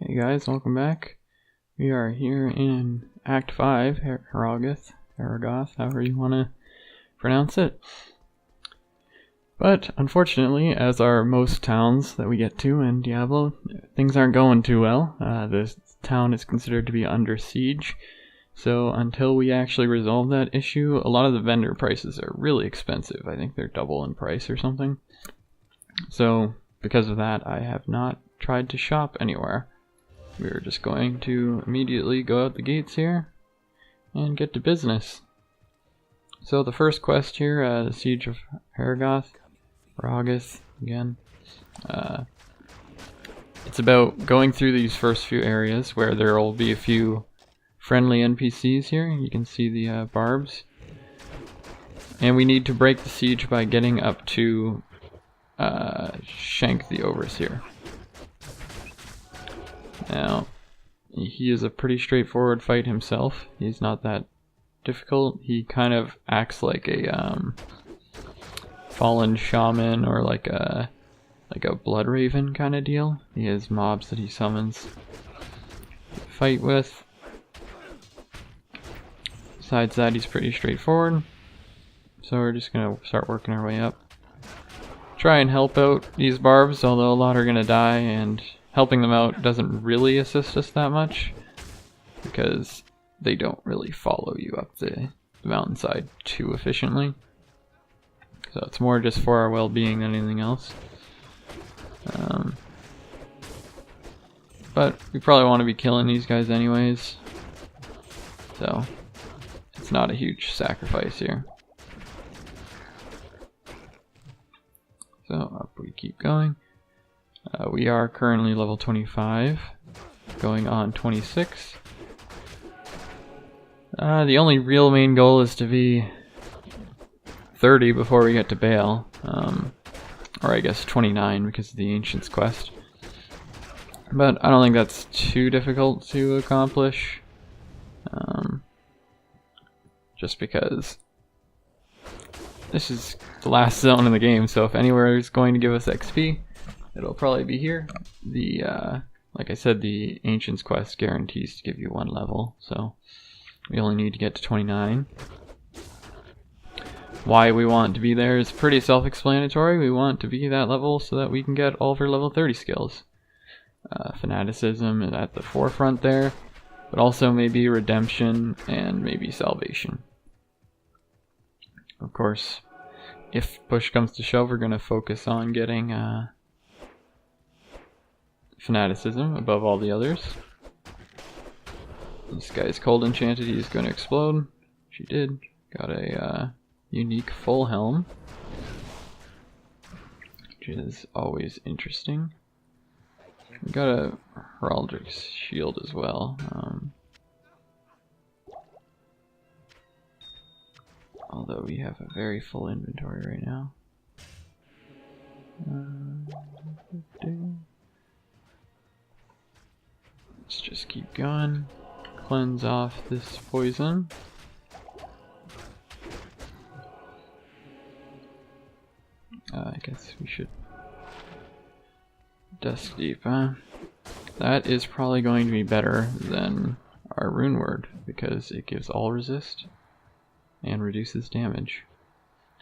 Hey guys, welcome back. We are here in Act 5, Harrogath, however you want to pronounce it. But unfortunately, as are most towns that we get to in Diablo, things aren't going too well. This town is considered to be under siege, so until we actually resolve that issue, a lot of the vendor prices are really expensive. I think they're double in price or something. So because of that, I have not tried to shop anywhere. We're just going to immediately go out the gates here and get to business. So the first quest here, the Siege of Harrogath, again. It's about going through these first few areas where there will be a few friendly NPCs here. You can see the barbs. And we need to break the siege by getting up to Shank the Overseer. Now, he is a pretty straightforward fight himself. He's not that difficult. He kind of acts like a fallen shaman or like a blood raven kind of deal. He has mobs that he summons to fight with. Besides that, he's pretty straightforward. So we're just gonna start working our way up. Try and help out these barbs, although a lot are gonna die, and helping them out doesn't really assist us that much because they don't really follow you up the mountainside too efficiently. So it's more just for our well-being than anything else. But we probably want to be killing these guys anyways, so it's not a huge sacrifice here. So up we keep going. We are currently level 25, going on 26. The only real main goal is to be 30 before we get to Baal, or I guess 29 because of the Ancient's quest. But I don't think that's too difficult to accomplish, just because this is the last zone in the game, so if anywhere is going to give us XP, it'll probably be here. Like I said, the Ancient's quest guarantees to give you 1 level, so we only need to get to 29. Why we want to be there is pretty self-explanatory. We want to be that level so that we can get all of our level 30 skills. Fanaticism is at the forefront there, but also maybe redemption and maybe salvation. Of course, if push comes to shove, we're going to focus on getting fanaticism above all the others. This guy's cold enchanted, he's going to explode. She did. Got a unique full helm, which is always interesting. We got a heraldic shield as well. Although we have a very full inventory right now. Let's just keep going. Cleanse off this poison. I guess we should Dusk Deep, huh? That is probably going to be better than our rune word because it gives all resist and reduces damage.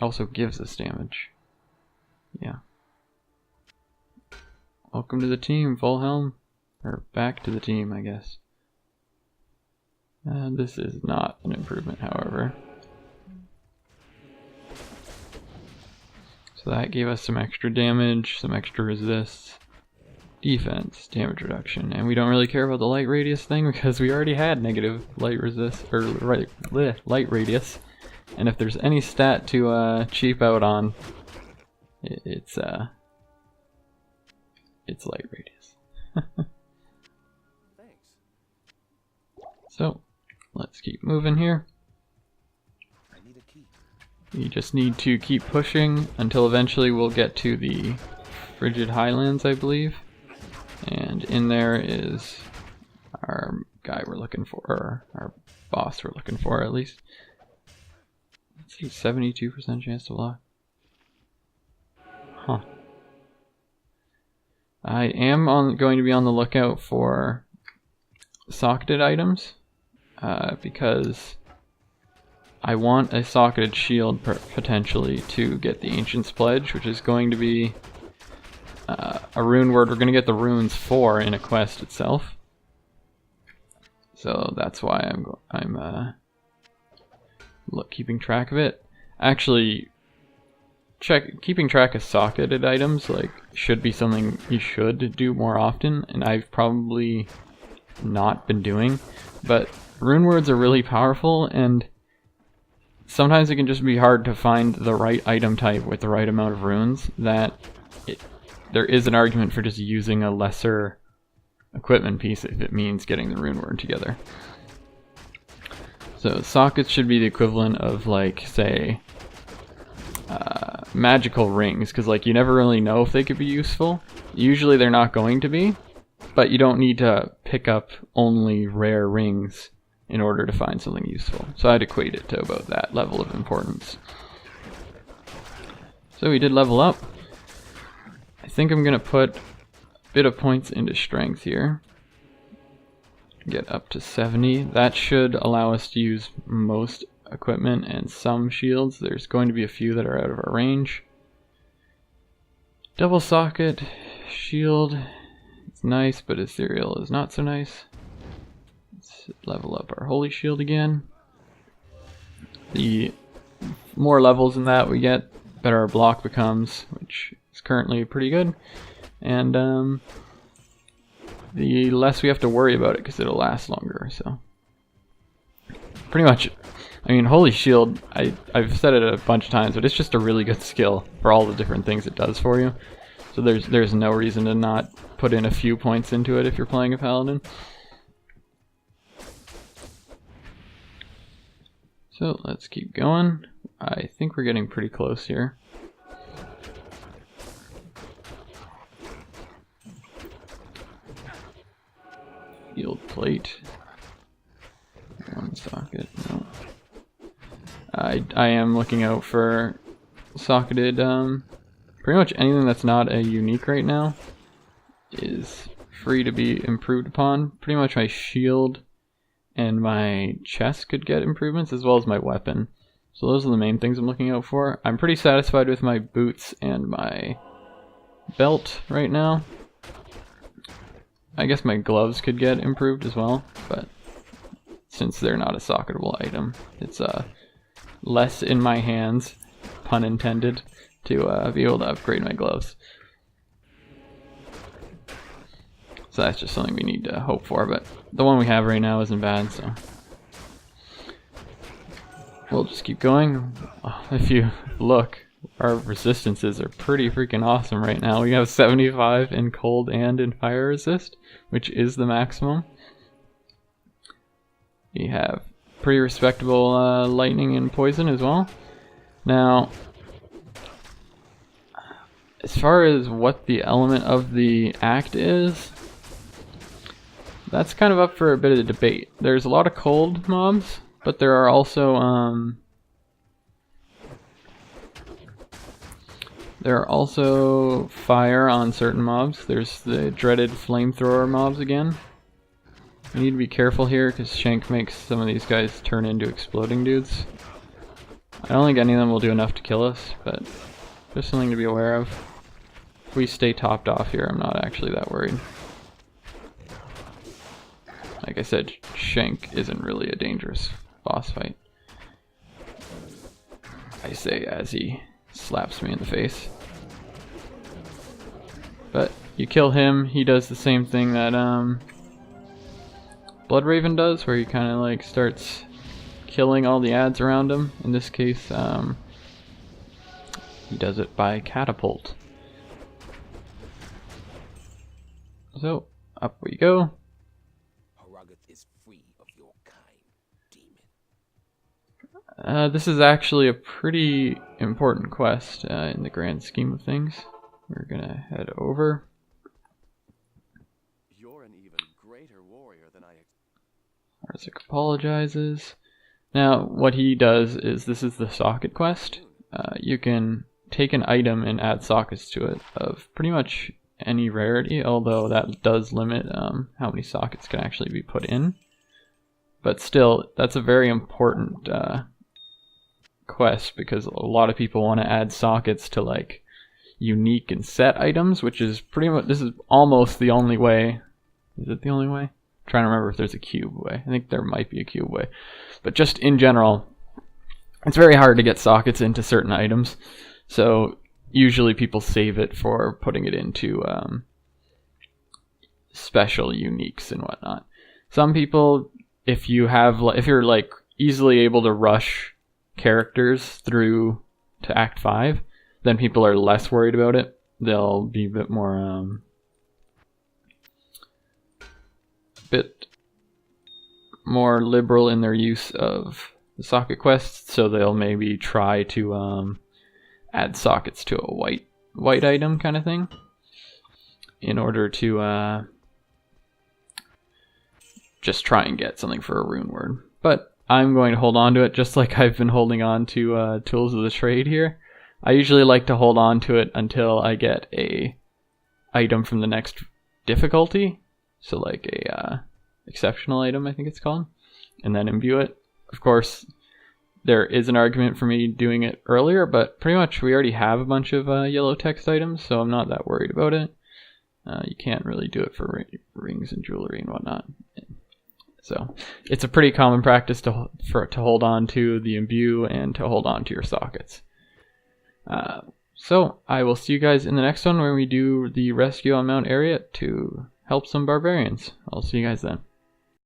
Also gives us damage. Yeah. Welcome to the team, full helm. Or back to the team, I guess. This is not an improvement, however. So that gave us some extra damage, some extra resist, defense, damage reduction, and we don't really care about the light radius thing because we already had negative light resist, or light radius. And if there's any stat to cheap out on, it's light radius. Thanks. So let's keep moving here. I need a key. We just need to keep pushing until eventually we'll get to the Frigid Highlands, I believe. And in there is our guy we're looking for, or our boss we're looking for at least. Let's see, 72% chance to lock. Huh. I am going to be on the lookout for socketed items, because I want a socketed shield potentially to get the Ancient's Pledge, which is going to be a rune word we're going to get the runes for in a quest itself. So that's why I'm keeping track of it. Actually, keeping track of socketed items should be something you should do more often, and I've probably not been doing. But rune words are really powerful, and sometimes it can just be hard to find the right item type with the right amount of runes. There is an argument for just using a lesser equipment piece if it means getting the rune word together. So sockets should be the equivalent of, say, magical rings, because you never really know if they could be useful. Usually they're not going to be, but you don't need to pick up only rare rings in order to find something useful. So I'd equate it to about that level of importance. So we did level up. I think I'm going to put a bit of points into strength here. Get up to 70. That should allow us to use most equipment and some shields. There's going to be a few that are out of our range. Double socket shield. It's nice, but ethereal is not so nice. Let's level up our holy shield again. The more levels in that we get, better our block becomes, which is currently pretty good. And the less we have to worry about it because it'll last longer. So pretty much, I mean, holy shield, I've said it a bunch of times, but it's just a really good skill for all the different things it does for you. So there's no reason to not put in a few points into it if you're playing a paladin. So let's keep going. I think we're getting pretty close here. Field plate. One socket, no. I am looking out for socketed, pretty much anything that's not a unique right now is free to be improved upon. Pretty much my shield and my chest could get improvements, as well as my weapon. So those are the main things I'm looking out for. I'm pretty satisfied with my boots and my belt right now. I guess my gloves could get improved as well, but since they're not a socketable item, it's less in my hands, pun intended, to be able to upgrade my gloves. So that's just something we need to hope for, but the one we have right now isn't bad, so we'll just keep going. If you look, our resistances are pretty freaking awesome right now. We have 75 in cold and in fire resist, which is the maximum. We have pretty respectable lightning and poison as well. Now, as far as what the element of the act is, that's kind of up for a bit of debate. There's a lot of cold mobs, but there are also fire on certain mobs. There's the dreaded flamethrower mobs again. We need to be careful here because Shank makes some of these guys turn into exploding dudes. I don't think any of them will do enough to kill us, but just something to be aware of. If we stay topped off here, I'm not actually that worried. Like I said, Shank isn't really a dangerous boss fight. I say as he slaps me in the face. But you kill him, he does the same thing that Bloodraven does, where he kind of like starts killing all the ads around him. In this case, he does it by catapult. So, up we go. Harrogath is free of your kind, demon. This is actually a pretty important quest in the grand scheme of things. We're gonna head over. You're an even greater warrior than I expected. Arzik apologizes. Now, what he does is, this is the socket quest. You can take an item and add sockets to it of pretty much any rarity, although that does limit how many sockets can actually be put in. But still, that's a very important quest, because a lot of people want to add sockets to like unique and set items, which is pretty much, this is almost the only way. Is it the only way? I'm trying to remember if there's a cube way. I think there might be a cube way. But just in general, it's very hard to get sockets into certain items. So usually people save it for putting it into special uniques and whatnot. Some people, if you're like easily able to rush characters through to Act 5, then people are less worried about it. They'll be a bit more liberal in their use of the socket quests, so they'll maybe try to add sockets to a white item kind of thing in order to just try and get something for a rune word. But I'm going to hold on to it just like I've been holding on to Tools of the Trade here. I usually like to hold on to it until I get a item from the next difficulty, so like a exceptional item, I think it's called, and then imbue it. Of course, there is an argument for me doing it earlier, but pretty much we already have a bunch of yellow text items, so I'm not that worried about it. You can't really do it for rings and jewelry and whatnot. So it's a pretty common practice to hold on to the imbue and to hold on to your sockets. So I will see you guys in the next one when we do the rescue on Mount Ariat to help some barbarians. I'll see you guys then.